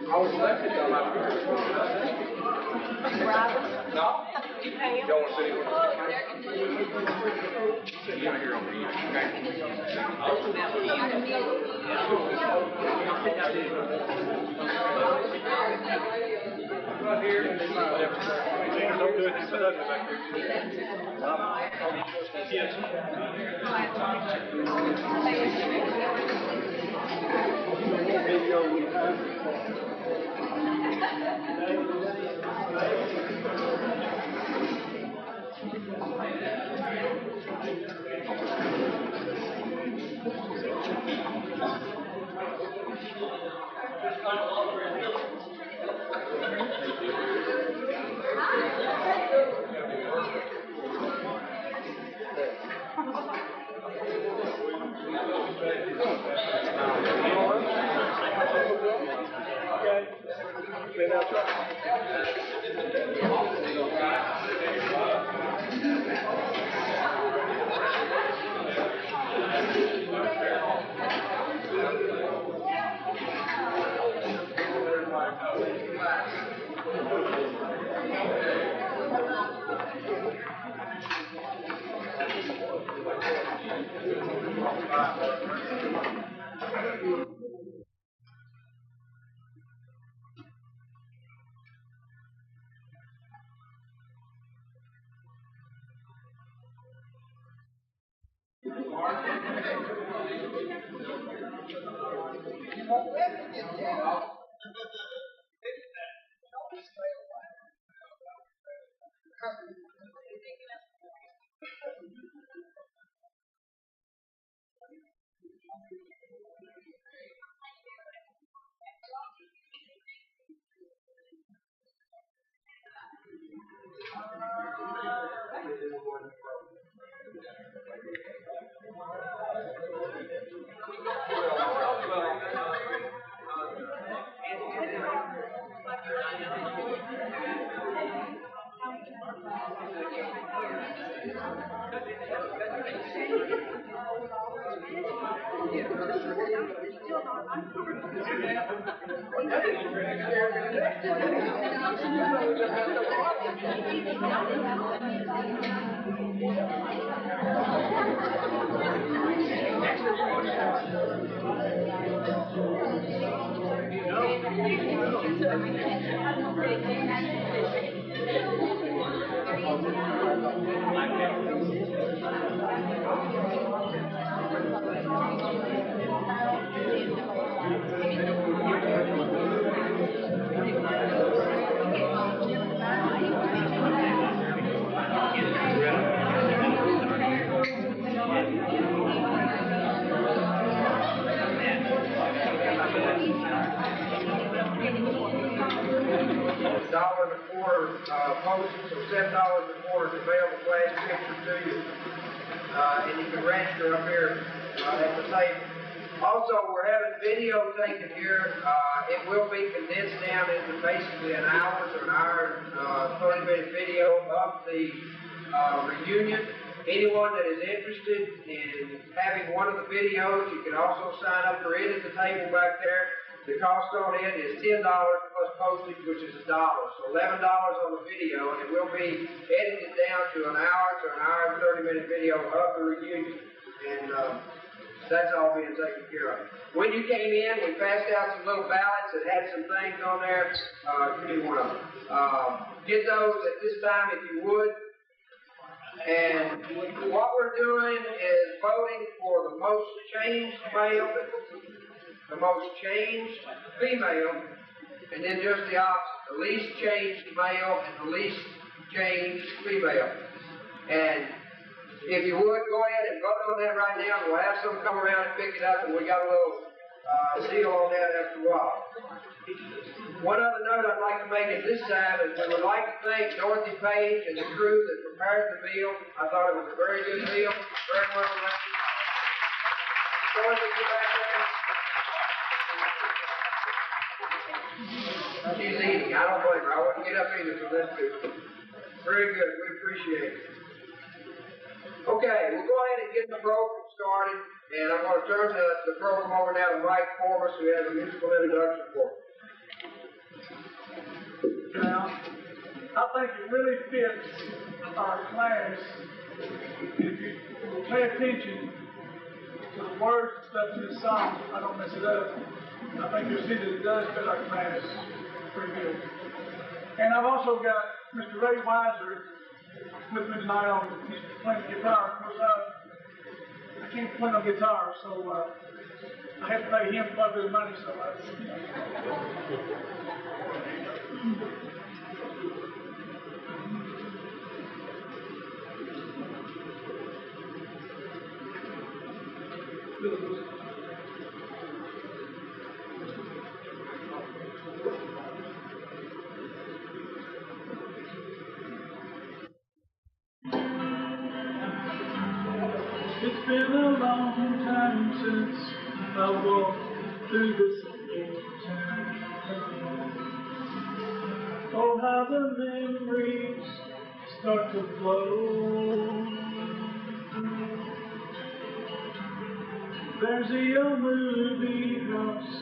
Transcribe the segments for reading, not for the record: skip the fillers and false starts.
I was elected though last year. No? Y'all want to sit anywhere? Sit down here on the end, okay? I'll sit down here. Right here. Don't do anything but ugly back there. Yes. Postage, so $7 a quarter to mail the class picture to you. And you can register up here at the table. Also, we're having video taken here. It will be condensed down into basically an hour to an hour and 30-minute video of the reunion. Anyone that is interested in having one of the videos, you can also sign up for it at the table back there. The cost on it is $10 plus postage, which is $1. So $11 on the video, and it will be edited down to an hour and 30-minute video of the reunion. And that's all being taken care of. When you came in, we passed out some little ballots that had some things on there. Give me one of them. Get those at this time if you would. And what we're doing is voting for the most changed male, the most changed female, and then just the opposite, the least changed male and the least changed female. And if you would, go ahead and vote on that right now. We'll have some come around and pick it up, and we got a little seal on that after a while. One other note I'd like to make at this time is we would like to thank Dorothy Page and the crew that prepared the meal. I thought it was a very good meal, very well made. Dorothy, get back there. She's eating. I don't blame her. I wouldn't get up either for this food. Very good. We appreciate it. Okay, we'll go ahead and get the program started, and I'm going to turn the program over now to Mike Forbes, who has a musical introduction for us. Now, I think it really fits our class if you pay attention to the words and stuff in this song. I don't mess it up. I think you'll see that it does fit our class pretty good. And I've also got Mr. Ray Weiser with me tonight on he's playing the guitar. Of course, I can't play no guitar, so I have to pay him quite a bit of money, so it's been a long time since I walked through this old town. Oh, how the memories start to flow. There's the old movie house,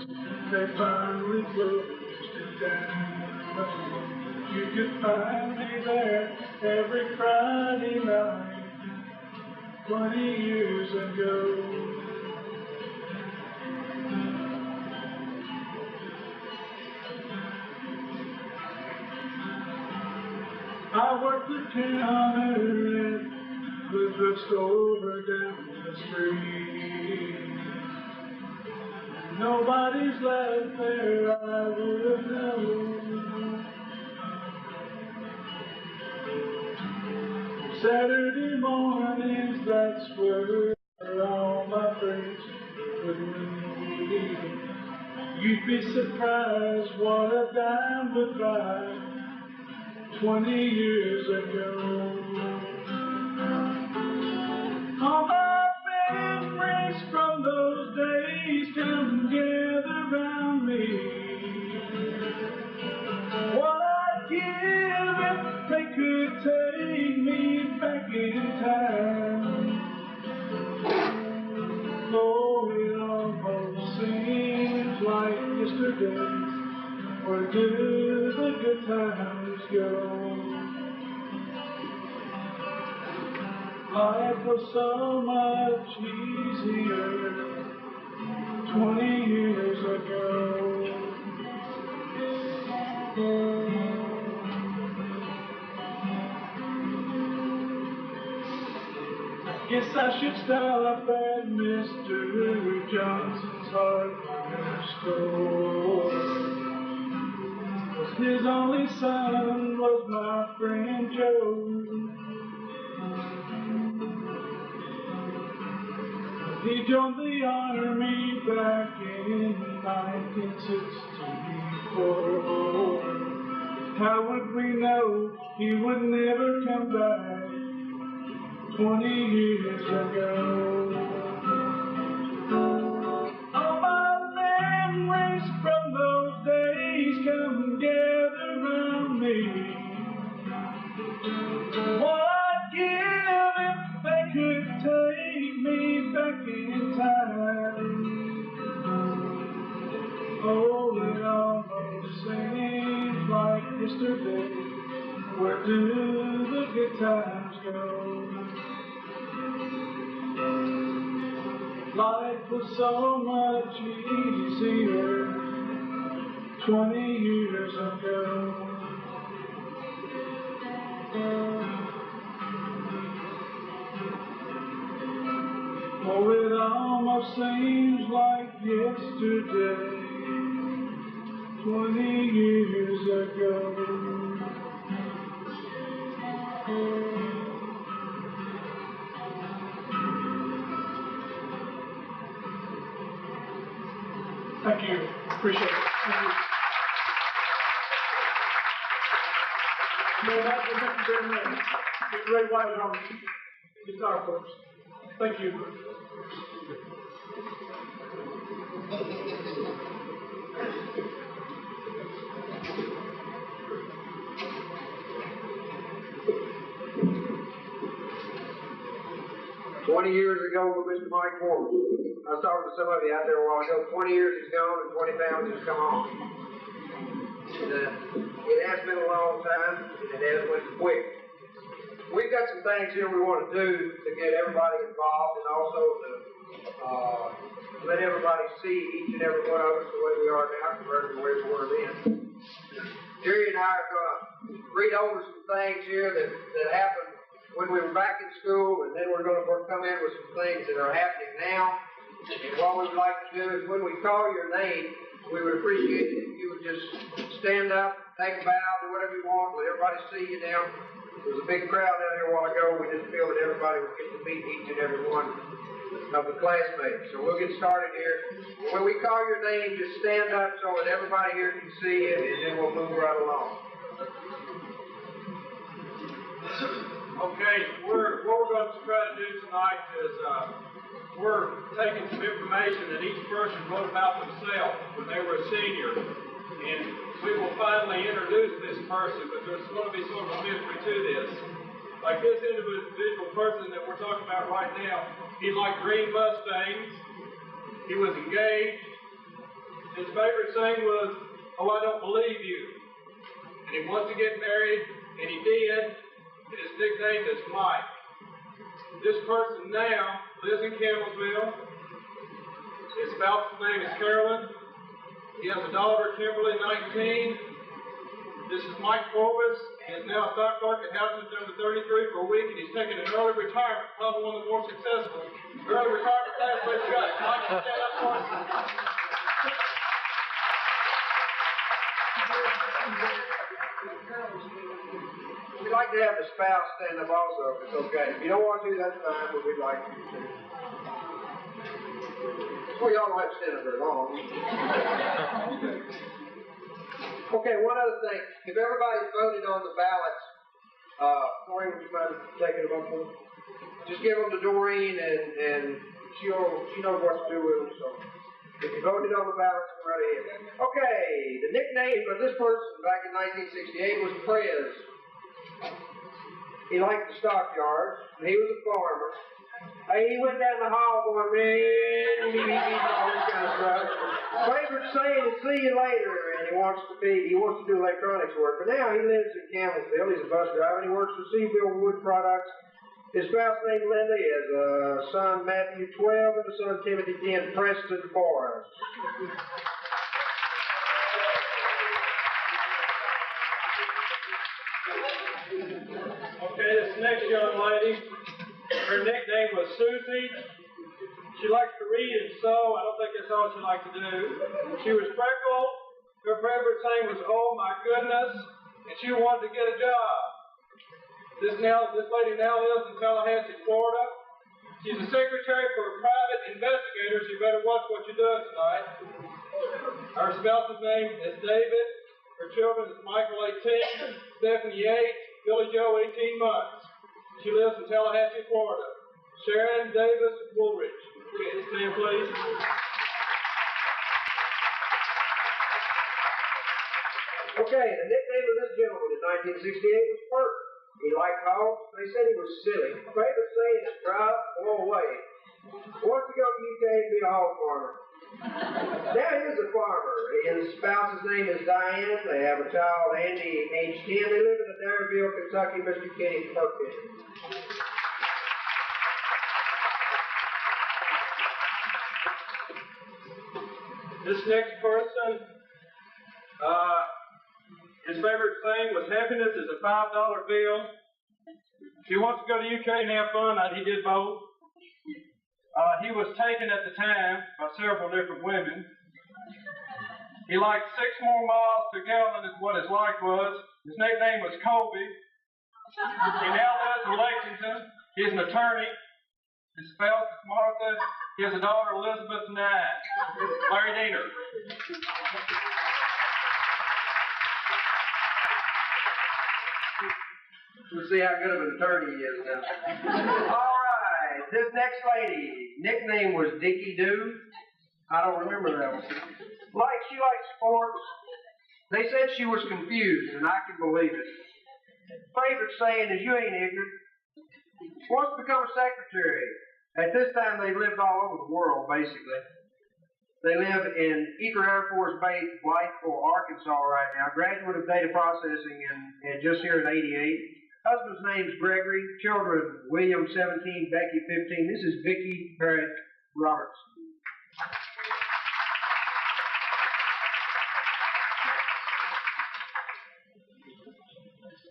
they finally closed it down. You could find me there every Friday night, 20 years ago. I worked the counter at the drugstore down the street. Nobody's left there, I would have known. Saturday mornings, that's where all my friends would meet. You'd be surprised what a dime would buy 20 years ago. All my memories from those days come together around me. What I'd give if they could take me back in time. Oh, it almost seems like yesterday. Where do the good times go? Life was so much easier 20 years ago. Guess I should stop at Mr. Johnson's hardware store. His only son was my friend Joe. He joined the army back in 1964. How would we know he would never come back 20 years ago? All my memories from those days come gather round me. What I'd give if they could take me back in time. Oh, it almost seems like yesterday. Where do the good times go? Life was so much easier 20 years ago. Oh, it almost seems like yesterday 20 years ago. Thank you. Appreciate it. Thank you. No, that's the next very much. Get Ray White on guitar, folks. Thank you. 20 years ago with Mr. Mike Foreman. I was talking to somebody out there a while ago. 20 years is gone and 20 pounds has come on. It has been a long time, and it has went quick. We've got some things here we want to do to get everybody involved, and also to let everybody see each and every one of us the way we are now compared to the way we were then. Jerry and I are going to read over some things here that happened when we were back in school, and then we're going to come in with some things that are happening now. And what we would like to do is when we call your name, we would appreciate it if you would just stand up, take a bow, do whatever you want, let everybody see you now. There was a big crowd out here a while ago. We just feel that everybody would get to meet each and every one of the classmates. So we'll get started here. When we call your name, just stand up so that everybody here can see you, and then we'll move right along. Okay, what we're going to try to do tonight is we're taking some information that each person wrote about themselves when they were a senior. And we will finally introduce this person, but there's going to be sort of a mystery to this. Like this individual person that we're talking about right now, he liked green Mustangs. He was engaged. His favorite saying was, "Oh, I don't believe you." And he wants to get married, and he did. And his nickname is Mike. This person now lives in Campbellsville. His spouse's name is Carolyn. He has a daughter, Kimberly, 19. This is Mike Forbes. He is now a stock clerk at Housing number 33 for a week, and he's taking an early retirement, probably one of the more successful early retirement plans we've got. Mike, can stand up for us? We'd like to have the spouse stand up also, if it's okay. If you don't want to, that's fine, but we'd like you to. Well, y'all don't have to stand up very long. Okay, one other thing. If everybody's voted on the ballots, Doreen, would you mind taking them up for me? Just give them to Doreen, and she knows what to do with them, so. If you voted on the ballots, go right ahead. Okay, the nickname of this person back in 1968 was Prez. He liked the stockyards, and he was a farmer. He went down the hall going, man, all this kind of stuff. Favorite saying is "see you later," and he wants to do electronics work. But now he lives in Campbellsville. He's a bus driver, and he works for Seaville Wood Products. His spouse named Linda, he has a son Matthew 12 and a son Timothy 10. Preston for us. Okay, this next young lady, Her nickname was Susie. She likes to read and sew. I don't think that's all she liked to do. She was freckled. Her favorite saying was, "Oh my goodness," and she wanted to get a job. This lady now lives in Tallahassee, Florida. She's a secretary for private investigators. You better watch what you're doing tonight. Her spouse's name is David. Her children is Michael, 18, Stephanie, 8, Billy Joe, 18 months. She lives in Tallahassee, Florida. Sharon Davis Woolridge. Okay, stand please. Okay, the nickname of this gentleman in 1968 was Bert. He liked hogs. They said he was silly. Favorite saying is drive or away. Wants to go to UK and be a hog farmer. Now he is a farmer. His spouse's name is Diane. They have a child, Andy, age 10. They live in Adairsville, Kentucky. Mr. Kenny Perkins. This next person, his favorite saying was happiness is a $5 bill. If he wants to go to UK and have fun, he did both. He was taken at the time by several different women. He liked 6 more miles to Gallon is what his like was. His nickname was Kobe. He now lives in Lexington. He's an attorney. His spouse is Martha. He has a daughter, Elizabeth, 9. Larry Diener. We'll see how good of an attorney he is now. All right, this next lady, nickname was Dickie Doo. I don't remember that one. She liked sports. They said she was confused, and I can believe it. Favorite saying is, "You ain't ignorant." Wants to become a secretary. At this time, they lived all over the world, basically. They live in Eaker Air Force Base, Blytheville, Arkansas right now. Graduate of data processing and just here in '88. Husband's name's Gregory. Children, William, 17, Becky, 15. This is Vicki Barrett Roberts.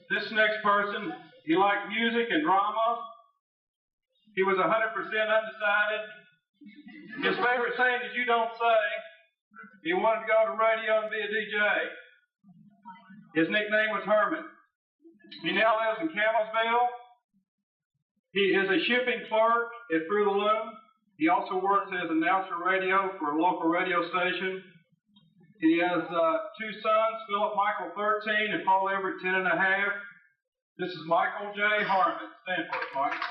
This next person, he liked music and drama. He was 100% undecided. His favorite saying is, "You don't say." He wanted to go to radio and be a DJ. His nickname was Herman. He now lives in Campbellsville. He is a shipping clerk at Fruit of the Loom. He also works as an announcer radio for a local radio station. He has 2 sons, Philip Michael, 13, and Paul Everett, 10 and a half. This is Michael J. Harmon. Stand for it, Mike.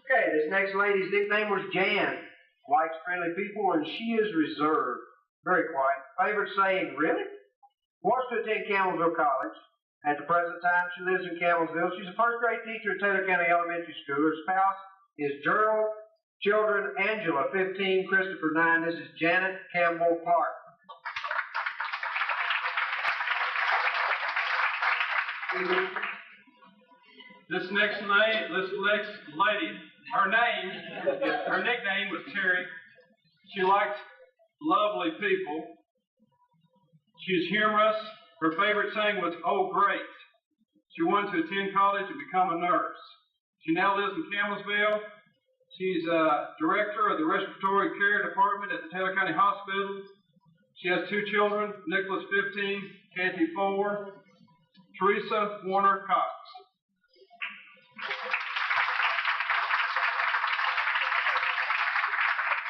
Okay, this next lady's nickname was Jan. Likes friendly people, and she is reserved. Very quiet. Favorite saying, "Really?" Wants to attend Campbellsville College. At the present time, she lives in Campbellsville. She's a first-grade teacher at Taylor County Elementary School. Her spouse is Gerald. Children, Angela, 15, Christopher, 9. This is Janet Campbell Park. This next lady, her nickname was Terry. She liked lovely people. She's humorous. Her favorite saying was, "Oh, great." She wanted to attend college and become a nurse. She now lives in Campbellsville. She's director of the respiratory care department at the Taylor County Hospital. She has 2 children, Nicholas, 15, Kathy, 4, Teresa Warner Cox.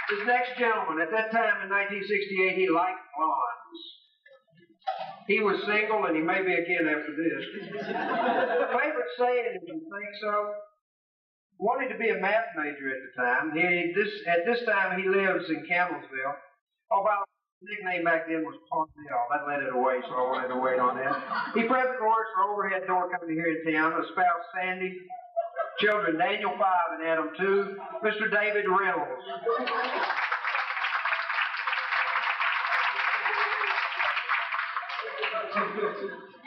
This next gentleman, at that time in 1968, he liked blondes. He was single, and he may be again after this. Favorite saying, if you think so? Wanted to be a math major at the time. At this time, he lives in Campbellsville. Oh, by the way, his nickname back then was Parnell. That led it away, so I wanted to wait on that. He presently works for Overhead Door Company here in town. A spouse, Sandy. Children, Daniel, 5, and Adam, 2. Mr. David Reynolds.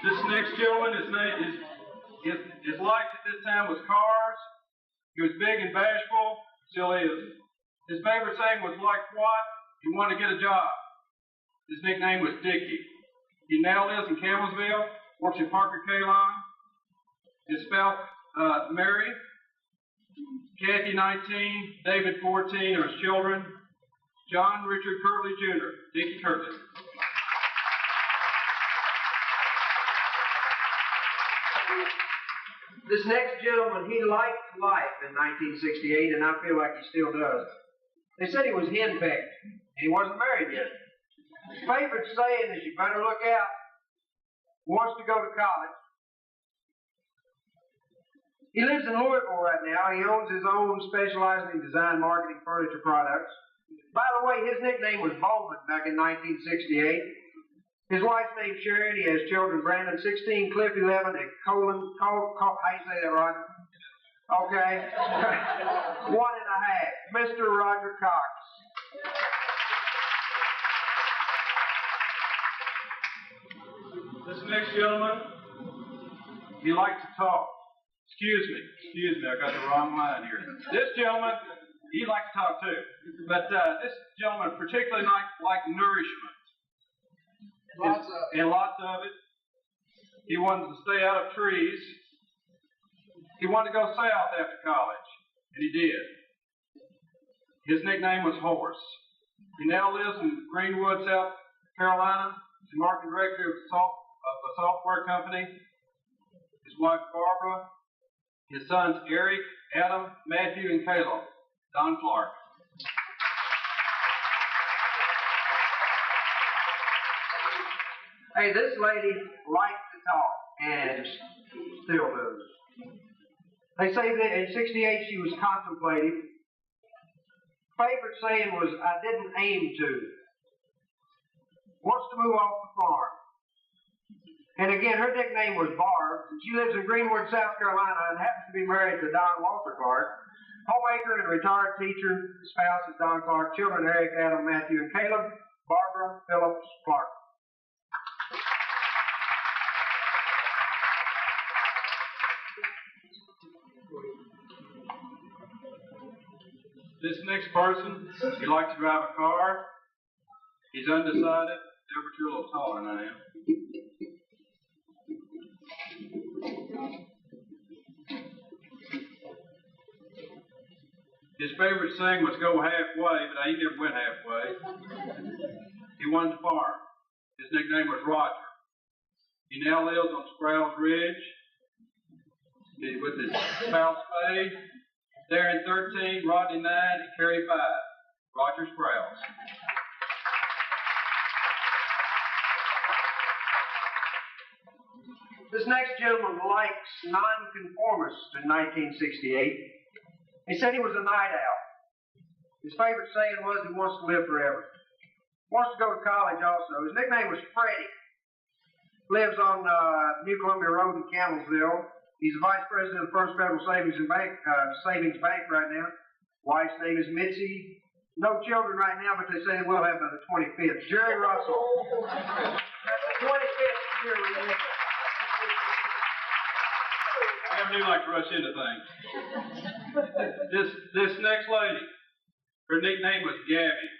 This next gentleman, his life at this time was cars. He was big and bashful, still is. His favorite saying was, "Like what?" He wanted to get a job. His nickname was Dickie. He now lives in Campbellsville, works at Parker K-Line. His spouse, Mary, Kathy, 19, David, 14, are his children. John Richard Kirtley, Jr., Dickie Kirtley. This next gentleman, he liked life in 1968, and I feel like he still does. They said he was henpecked, and he wasn't married yet. His favorite saying is, "You better look out." He wants to go to college. He lives in Louisville right now. He owns his own specializing in design, marketing, furniture products. By the way, his nickname was Bowman back in 1968. His wife's name's Sharon. He has children, Brandon, 16, Cliff, 11, and Colin, how you say that, Roger? Okay. 1.5, Mr. Roger Cox. This next gentleman, he liked to talk. Excuse me, I got the wrong line here. This gentleman, he liked to talk too. But this gentleman particularly liked nourishment. Lots of it. He wanted to stay out of trees. He wanted to go south after college, and he did. His nickname was Horse. He now lives in Greenwood, South Carolina. He's the marketing director of a software company. His wife, Barbara. His sons, Eric, Adam, Matthew, and Caleb. Don Clark. Hey, this lady liked to talk, and still does. They say that in 68 she was contemplative. Favorite saying was, "I didn't aim to." Wants to move off the farm. And again, her nickname was Barb. She lives in Greenwood, South Carolina, and happens to be married to Don Walter Clark. Homemaker and retired teacher. Spouse is Don Clark. Children, Eric, Adam, Matthew, and Caleb. Barbara Phillips Clark. This next person, he likes to drive a car. He's undecided. Deborah, you're a little taller than I am. His favorite saying was "go halfway," but he never went halfway. He wanted to farm. His nickname was Roger. He now lives on Sprouse Ridge with his spouse Faye. Darren, 13, Rodney, 9, and Carrie, 5. Roger Sprouse. This next gentleman likes nonconformists in 1968. He said he was a night owl. His favorite saying was he wants to live forever. Wants to go to college also. His nickname was Freddie. Lives on New Columbia Road in Campbellsville. He's the vice president of the First Federal Savings Bank right now. Wife's name is Mitzi. No children right now, but they say they will have by the 25th. Jerry Russell. That's the 25th year reunion. I do like to rush into things. This next lady, her nickname was Gabby.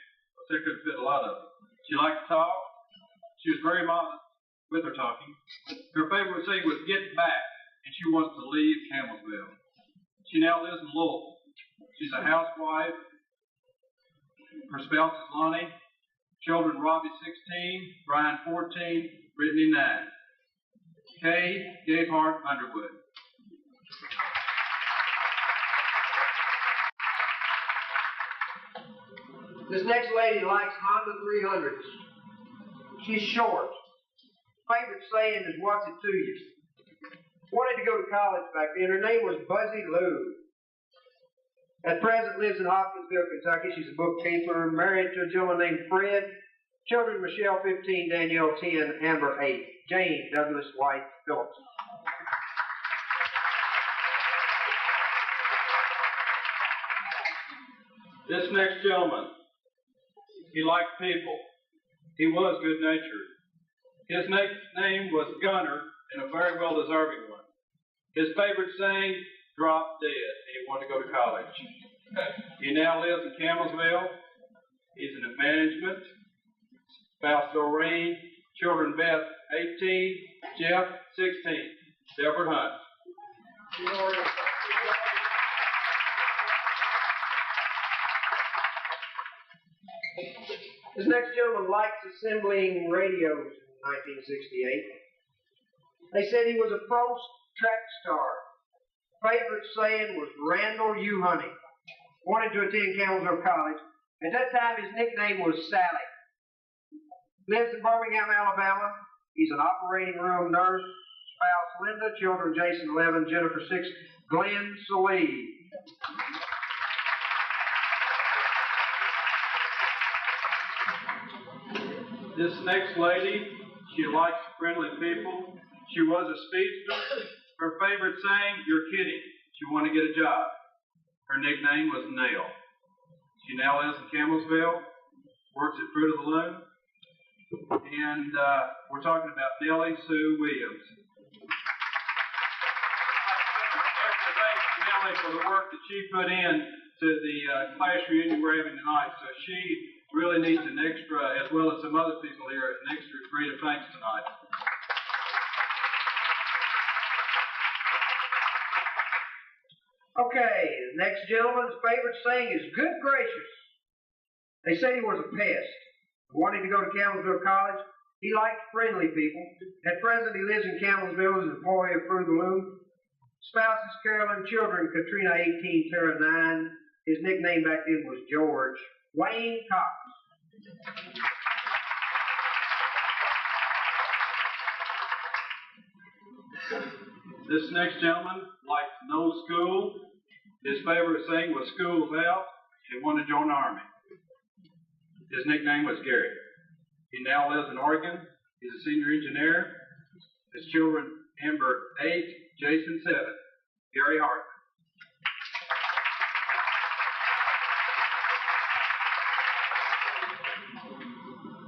There could fit a lot of them. She liked to talk. She was very modest with her talking. Her favorite saying was "get back," and she wants to leave Campbellsville. She now lives in Louisville. She's a housewife. Her spouse is Lonnie. Children, Robbie, 16, Brian, 14, Brittany, 9. Kay Gayhart Underwood. This next lady likes Honda 300s. She's short. Favorite saying is, "What's it to you?" Wanted to go to college back then. Her name was Buzzy Lou. At present lives in Hopkinsville, Kentucky. She's a bookkeeper, married to a gentleman named Fred. Children, Michelle, 15, Danielle, 10, Amber, 8. Jane Douglas White Phillips. This next gentleman, he liked people. He was good-natured. His name was Gunner, and a very well-deserving one. His favorite saying, "drop dead," and he wanted to go to college. He now lives in Campbellsville. He's in management. Spouse Doreen. Children, Beth, 18, Jeff, 16, Deborah Hunt. gentleman likes assembling radios in 1968. They said he was a pro track star. Favorite saying was Randall U. Honey. Wanted to attend Campbellsville College. At that time, his nickname was Sally. Lives in Birmingham, Alabama. He's an operating room nurse. Spouse Linda. Children Jason 11, Jennifer 6, Glenn Salee. This next lady, she likes friendly people. She was a speedster. Her favorite saying, "You're kidding. She wanted to get a job." Her nickname was Nell. She now lives in Campbellsville, works at Fruit of the Loom, and we're talking about Nellie Sue Williams. Thanks to Nellie for the work that she put in to the class reunion we're having tonight. So she really needs an extra, as well as some other people here, an extra degree of thanks tonight. Okay, the next gentleman's favorite saying is "good gracious." They said he was a pest. Wanted to go to Campbellsville College. He liked friendly people. At present, he lives in Campbellsville as an employee of Fruit of the Loom. Spouses Carolyn, children Katrina 18, Tara 9. His nickname back then was George. Wayne Cox. This next gentleman likes no school. His favorite saying was "school's out." He wanted to join the Army. His nickname was Gary. He now lives in Oregon. He's a senior engineer. His children, Amber 8, Jason 7, Gary Hart.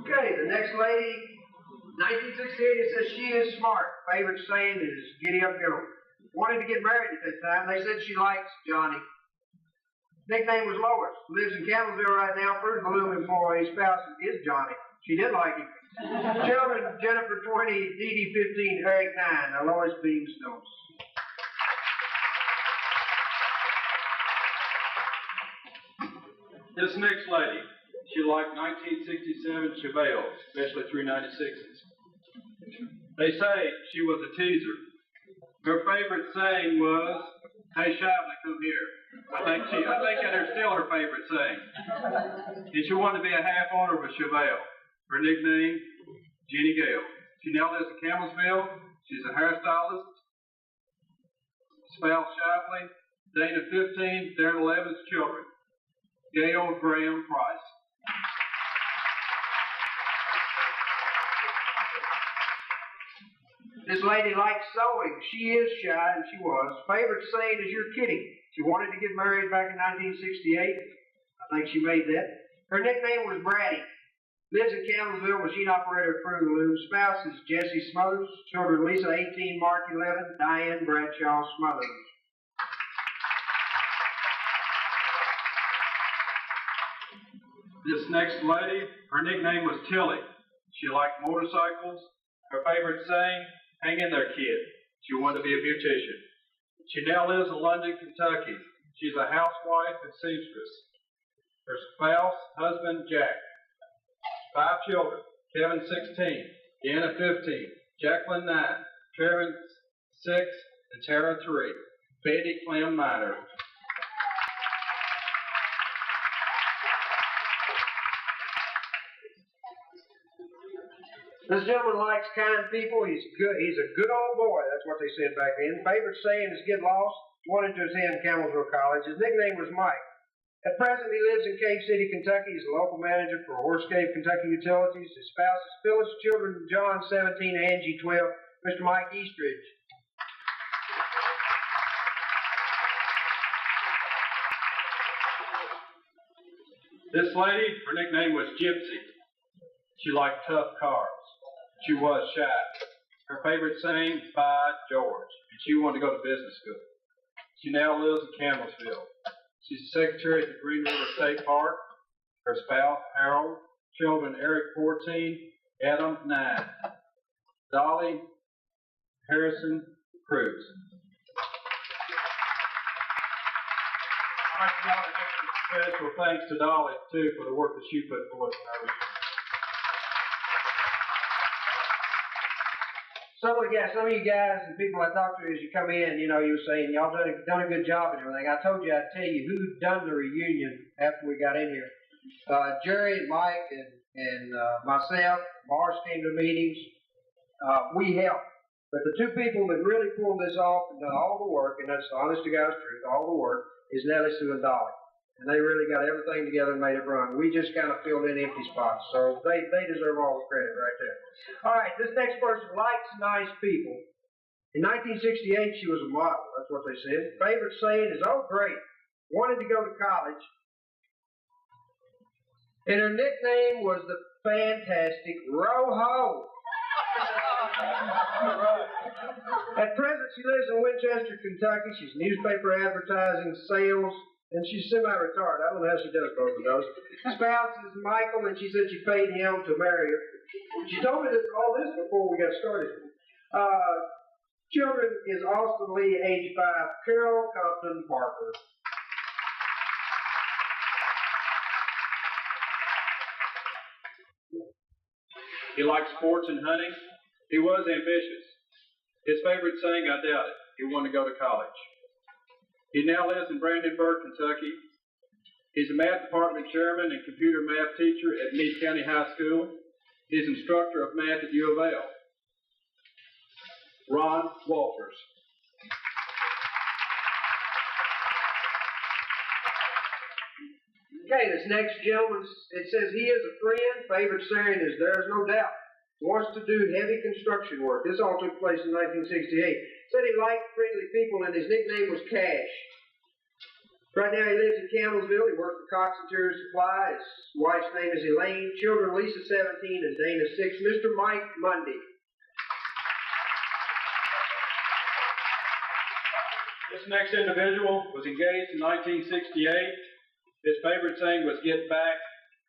Okay, the next lady, 1968, it says she is smart. Favorite saying is "giddy up, go." Wanted to get married at that time. They said she likes Johnny. Nickname was Lois. Lives in Campbellsville right now. Fruit of the Loom employee. Spouse is Johnny. She did like him. Children, Jennifer 20, Dee Dee 15, Eric 9. Now Lois being Stokes. This next lady, she liked 1967 Chevelles, especially 396s. They say she was a teaser. Her favorite saying was, "Hey, Shively, come here." I think that is still her favorite saying. And she wanted to be a half owner of a Chevelle. Her nickname, Jenny Gale. She now lives in Campbellsville. She's a hairstylist. Spouse Shively, Dana 15, Darren 11's children. Gail Graham Price. This lady likes sewing. She is shy, and she was. Favorite saying is "you're kidding." She wanted to get married back in 1968. I think she made that. Her nickname was Bratty. Lives in Campbellsville, machine operator at Fruit of the Loom. Spouse is Jesse Smothers. Children Lisa 18, Mark 11, Diane Bradshaw Smothers. This next lady, her nickname was Tilly. She liked motorcycles. Her favorite saying, "hang in there, kid." She wanted to be a beautician. She now lives in London, Kentucky. She's a housewife and seamstress. Her spouse, husband, Jack. 5 children, Kevin 16, Deanna 15, Jacqueline 9, Karen 6, and Tara 3. Betty Clem Minor. This gentleman likes kind people. He's good. He's a good old boy. That's what they said back then. Favorite saying is "get lost." Wanted to attend Campbellsville College. His nickname was Mike. At present, he lives in Cave City, Kentucky. He's a local manager for Horse Cave, Kentucky Utilities. His spouse is Phyllis. Children, John 17, Angie 12, Mr. Mike Eastridge. This lady, her nickname was Gypsy. She liked tough cars. She was shy. Her favorite saying, "by George," and she wanted to go to business school. She now lives in Campbellsville. She's a secretary at the Green River State Park. Her spouse, Harold. Children, Eric 14, Adam 9. Dolly Harrison Cruz. I'd like to give an extra special thanks to Dolly, too, for the work that she put forth in our year. some of you guys and people I talked to as you come in, you were saying y'all done a good job and everything. I told you I'd tell you who done the reunion after we got in here. Jerry and Mike and myself, Morris came to meetings. We helped. But the two people that really pulled this off and done all the work, and that's the honest to God's truth, all the work, is Nellie, Sue, and Dolly. And they really got everything together and made it run. We just kind of filled in empty spots. So they deserve all the credit right there. All right, this next person likes nice people. In 1968, she was a model. That's what they said. Favorite saying is, "Oh, great. Wanted to go to college." And her nickname was the fantastic Roho. At present, she lives in Winchester, Kentucky. She's newspaper advertising, sales, and she's semi-retired. I don't know how she does both of those. Spouse is Michael, and she said she paid him to marry her. She told me all this before we got started. Children is Austin Lee, age 5, Carol Compton Parker. He liked sports and hunting. He was ambitious. His favorite saying, I doubt it, he wanted to go to college. He now lives in Brandenburg, Kentucky. He's a math department chairman and computer math teacher at Meade County High School. He's instructor of math at U of L. Ron Walters. Okay, this next gentleman, it says he is a friend. Favorite saying is, "There's no doubt." Wants to do heavy construction work. This all took place in 1968. Said he liked friendly people, and his nickname was Cash. Right now he lives in Campbellsville. He works for Cox Interior Supply. His wife's name is Elaine. Children, Lisa 17 and Dana 6. Mr. Mike Mundy. This next individual was engaged in 1968. His favorite saying was get back.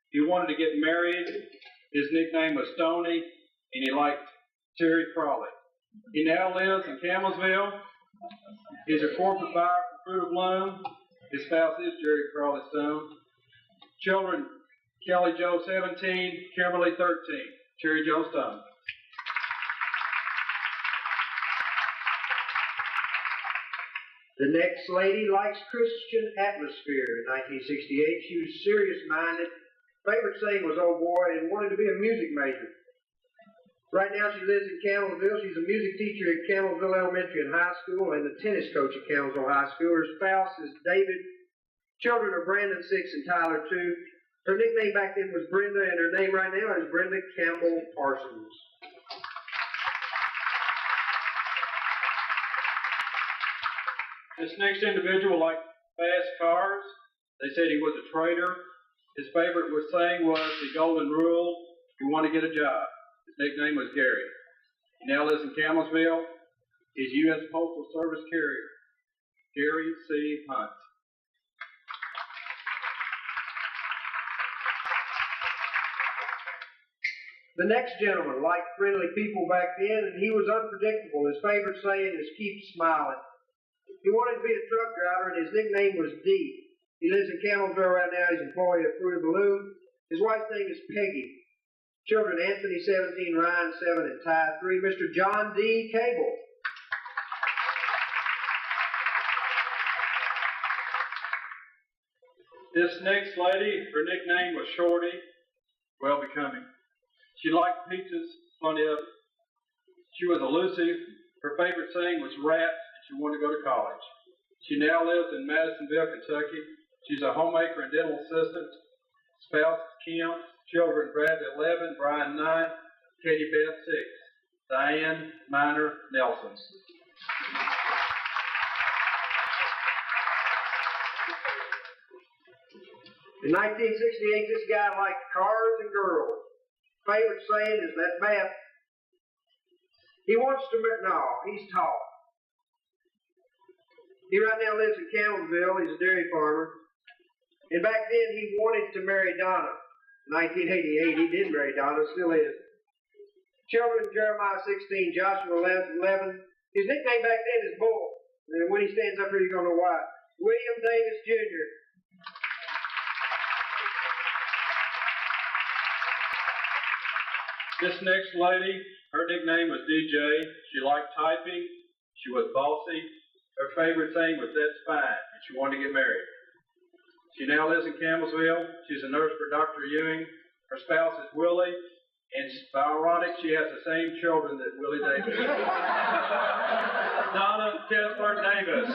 He wanted to get married. His nickname was Stoney, and he liked Terry Crawley. He now lives in Campbellsville. He's a corporate buyer for Fruit of Loom. His spouse is Jerry Crawley Stone. Children, Kelly Jo 17, Kimberly 13, Terry Jo Stone. The next lady likes Christian atmosphere. In 1968, she was serious-minded. Favorite saying was, "Oh boy," and wanted to be a music major. Right now she lives in Campbellsville. She's a music teacher at Campbellsville Elementary and High School and a tennis coach at Campbellsville High School. Her spouse is David. Children are Brandon 6 and Tyler 2. Her nickname back then was Brenda, and her name right now is Brenda Campbell Parsons. This next individual liked fast cars. They said he was a trader. His favorite saying was the golden rule, you want to get a job. His nickname was Gary. He now lives in Campbellsville. He's U.S. Postal Service carrier, Gary C. Hunt. The next gentleman liked friendly people back then, and he was unpredictable. His favorite saying is keep smiling. He wanted to be a truck driver, and his nickname was D. He lives in Campbellsville right now. He's employed at Fruit of the Loom. His wife's name is Peggy. Children, Anthony 17, Ryan 7, and Ty 3. Mr. John D. Cable. This next lady, her nickname was Shorty, well becoming. She liked pizzas, plenty of it. She was elusive. Her favorite saying was rats, and she wanted to go to college. She now lives in Madisonville, Kentucky. She's a homemaker and dental assistant. Spouse is Kim. Children, Bradley 11, Brian 9, Katie Beth 6, Diane Minor Nelson. In 1968, this guy liked cars and girls. Favorite saying is that Beth. He wants to no, he's tall. He right now lives in Campbellsville. He's a dairy farmer. And back then, he wanted to marry Donna. 1988, he did marry Donna, still is. Children, Jeremiah 16, Joshua 11. His nickname back then is Bull. And when he stands up here, you're going to know why. William Davis Jr. This next lady, Her nickname was DJ. She liked typing. She was bossy. Her favorite saying was, "That's fine," and she wanted to get married. She now lives in Campbellsville. She's a nurse for Dr. Ewing. Her spouse is Willie, and ironic, she has the same children that Willie Davis. Donna Kessler Davis.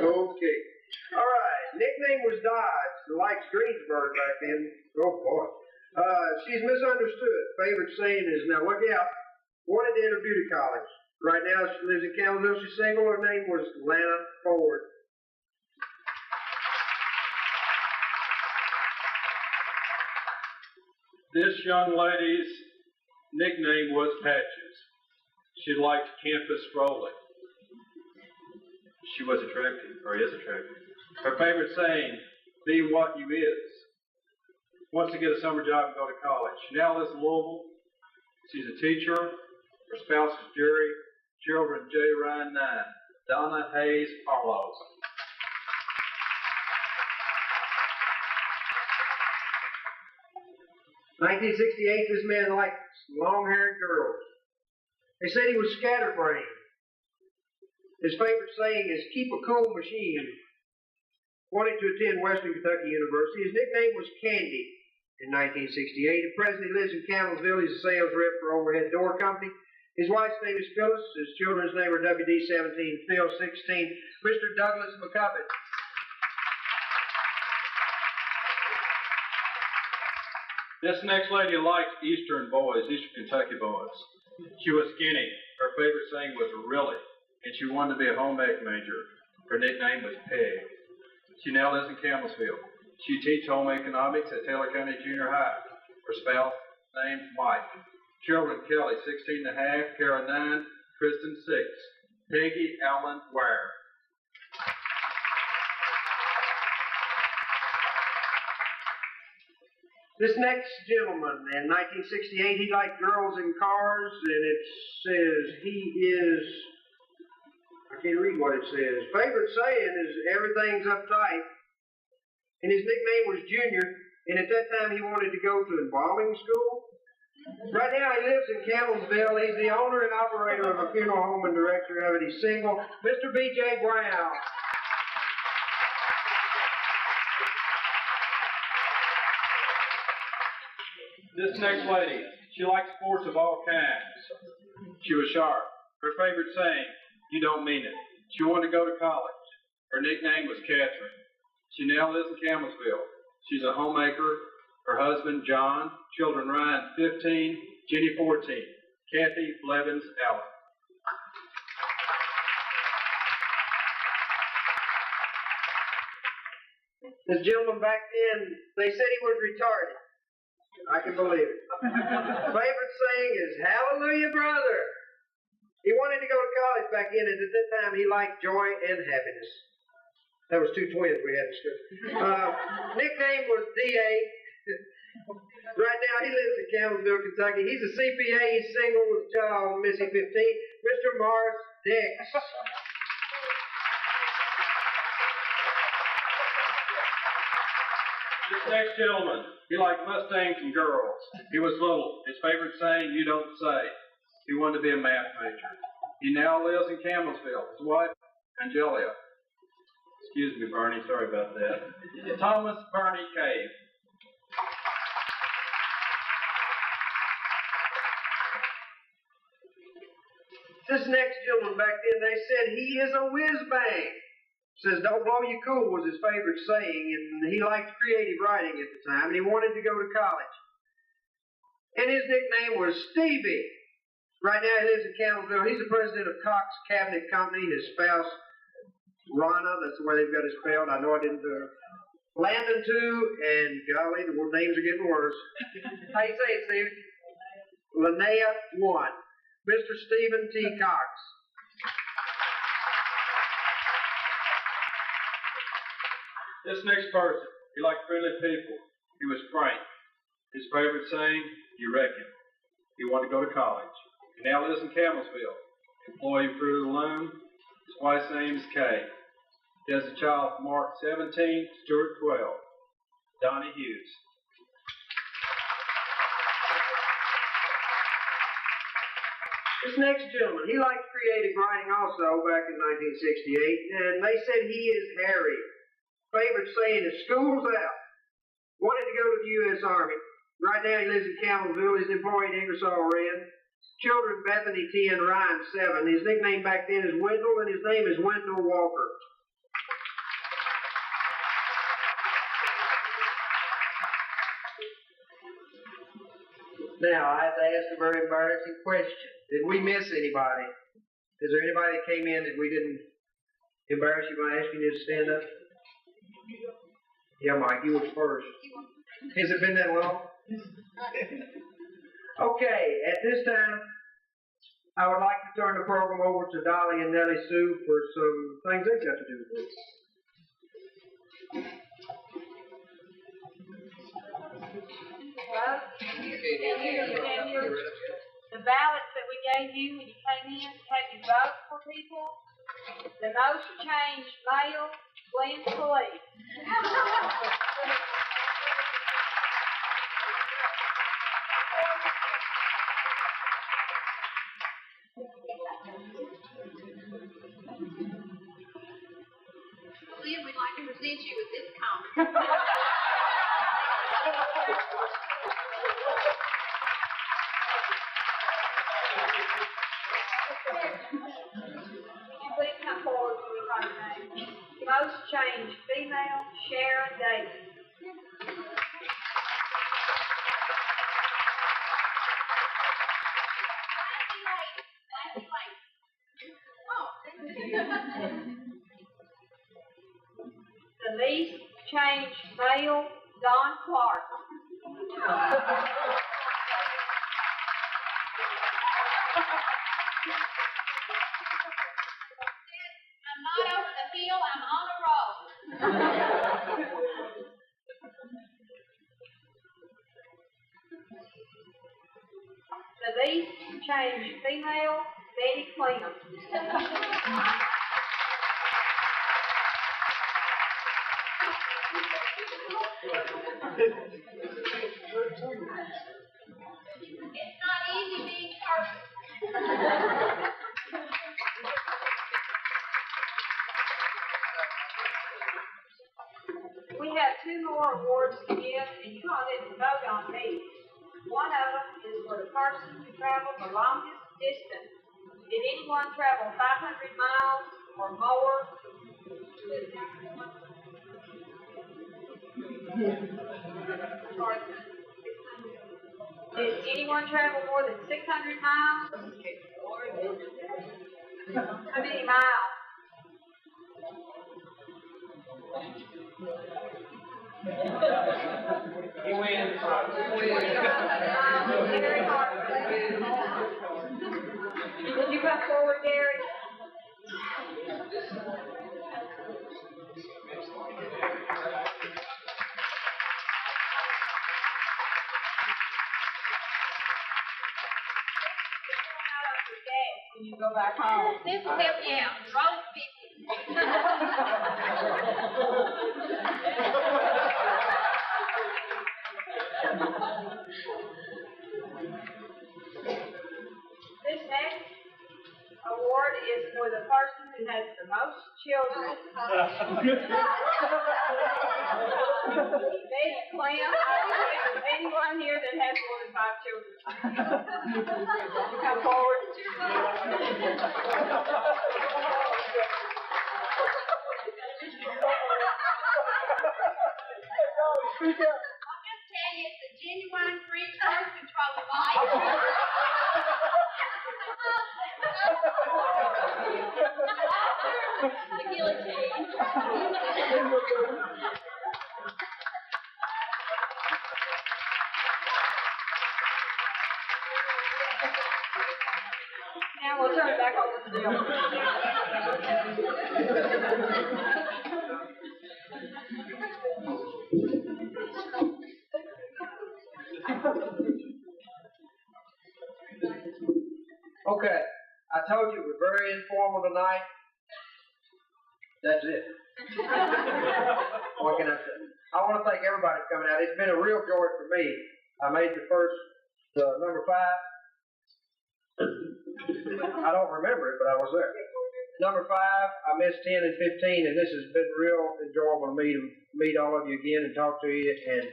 Okay. All right. Nickname was Dodge. Likes Greensburg back then. Oh boy. She's misunderstood. Favorite saying is, "Now look out." Wanted to enter beauty college. Right now she lives in Campbellsville. She's single. Her name was Lana Ford. This young lady's nickname was Patches. She liked campus strolling. She was attractive, or is attractive. Her favorite saying, "Be what you is." Wants to get a summer job and go to college. She now lives in Louisville. She's a teacher. Her spouse is Jerry. Children, J. Ryan 9. Donna Hayes Harlow. "1968, this man liked long-haired girls. They said he was scatterbrained. His favorite saying is, 'Keep a cool machine.' Wanted to attend Western Kentucky University. His nickname was Candy in 1968. At present, he lives in Campbellsville. He's a sales rep for Overhead Door Company. His wife's name is Phyllis. His children's name are WD 17, Phil 16, Mr. Douglas McCubbin. This next lady liked Eastern boys, Eastern Kentucky boys. She was skinny. Her favorite saying was "really," and she wanted to be a home ec major. Her nickname was Peg. She now lives in Campbellsville. She teaches home economics at Taylor County Junior High. Her spouse named Mike. Children, Kelly, 16 and a half, Kara 9, Kristen 6, Peggy Allen Ware. This next gentleman, in 1968, he liked girls in cars, and it says he is, I can't read what it says. Favorite saying is, "Everything's uptight." And his nickname was Junior, and at that time he wanted to go to embalming school. Right now he lives in Campbellsville. He's the owner and operator of a funeral home and director of it. He's single. Mr. B.J. Brown. This next lady, she liked sports of all kinds. She was sharp. Her favorite saying, "You don't mean it." She wanted to go to college. Her nickname was Catherine. She now lives in Campbellsville. She's a homemaker. Her husband, John. Children, Ryan, 15, Jenny, 14. Kathy Blevins Allen. This gentleman back then, they said he was retarded. I can believe it. Favorite saying is, "Hallelujah, brother." He wanted to go to college back then, and at that time he liked joy and happiness. That was two twins we had in school. Nickname was D.A. Right now he lives in Campbellsville, Kentucky. He's a CPA. He's single with a child, Missy 15. Mr. Morris Dix. This next gentleman, he liked Mustangs and girls. He was little. His favorite saying, "You don't say." He wanted to be a math major. He now lives in Campbellsville. His wife, Angelia. Excuse me, Bernie, sorry about that. Thomas Bernie Cave. This next gentleman back then, they said he is a whiz-bang. Says, "Don't blow your cool" was his favorite saying, and he liked creative writing at the time, and he wanted to go to college. And his nickname was Stevie. Right now he lives in Campbellsville. He's the president of Cox Cabinet Company. His spouse, Rana, that's the way they've got it spelled. I know I didn't Landon, too, and golly, the names are getting worse. How you say it, Steve? Linnea 1. Mr. Stephen T. Cox. This next person, he liked friendly people. He was frank. His favorite saying, "You reckon." He wanted to go to college. He now lives in Campbellsville. Employee Fruit of the Loom. His wife's name is Kay. Jesse Child, Mark 17, Stuart 12. Donnie Hughes. This next gentleman, he liked creative writing also back in 1968, and they said he is Harry. Favorite saying is, school's out. Wanted to go to the U.S. Army. Right now he lives in Campbellsville. He's employed at Ingersoll Rand. Children, Bethany 10, Ryan 7. His nickname back then is Wendell, and his name is Wendell Walker. Now, I have to ask a very embarrassing question. Did we miss anybody? Is there anybody that came in that we didn't embarrass you by asking you to stand up? Yeah, Mike, you were first. Has it been that long? Okay, at this time, I would like to turn the program over to Dolly and Nellie Sue for some things they've got to do with this. Well, the ballots that we gave you when you came in had you vote for people. The most changed male Glenn Police. Lynn, we'd like to present you with this comment. Please come forward for your name. Most changed female Sharon Davis. The least changed male Don Clark. I'm not over the hill, I'm on a roll. The least changed female Betty Clem. It's not easy being perfect. We have two more awards to give, and you all didn't vote on these. One of them is for the person who traveled the longest distance. Did anyone travel 500 miles or more? Did anyone travel more than 600 miles? How many miles? He wins. Very hard. Would you come forward, Gary? When you go back home. This will help you out. Roll 50. This next award is for the person who has the most children. Betty Clem, anyone here that has more than 5 children? Come forward. I'll just tell you, it's a genuine French birth control device. The guillotine. Now we'll turn it back over to Bill. Okay, I told you we're very informal tonight. That's it. What can I say? I want to thank everybody for coming out. It's been a real joy for me. I made the first, number 5. I don't remember it, but I was there. Number 5, I missed 10 and 15, and this has been real enjoyable to meet all of you again and talk to you. And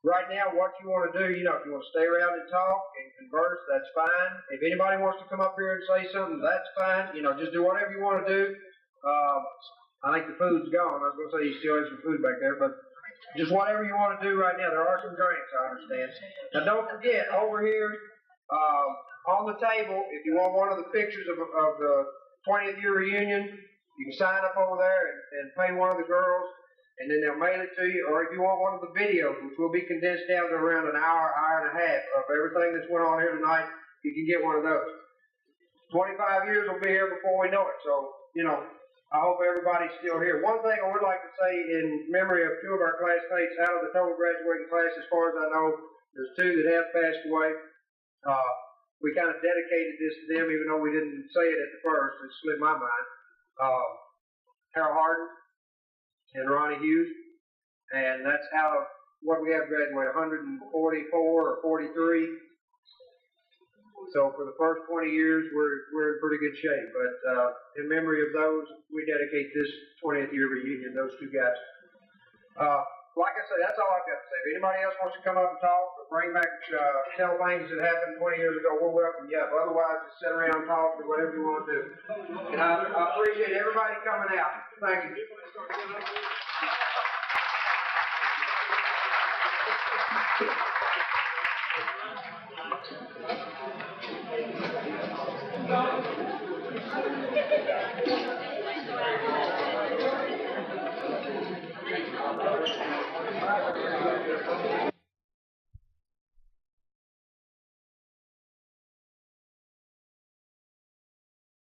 right now, what you want to do, you know, if you want to stay around and talk and converse, that's fine. If anybody wants to come up here and say something, that's fine. You know, just do whatever you want to do. I think the food's gone. I was going to say you still have some food back there, but just whatever you want to do right now. There are some drinks, I understand. Now, don't forget, over here on the table, if you want one of the pictures of the 20th year reunion, you can sign up over there and pay one of the girls, and then they'll mail it to you. Or if you want one of the videos, which will be condensed down to around an hour, hour and a half of everything that's went on here tonight, you can get one of those. 25 years will be here before we know it, so, you know, I hope everybody's still here. One thing I would like to say in memory of 2 of our classmates out of the total graduating class, as far as I know, there's 2 that have passed away. We kind of dedicated this to them, even though we didn't say it at the first. It slipped my mind. Harold Harden and Ronnie Hughes. And that's out of what we have graduated, 144 or 43. So for the first 20 years, we're in pretty good shape. But in memory of those, we dedicate this 20th year reunion, those 2 guys. Like I said, that's all I've got to say. If anybody else wants to come up and talk or bring back, tell things that happened 20 years ago, we'll welcome you up. Otherwise, just sit around and talk or whatever you want to do. And I appreciate everybody coming out. Thank you.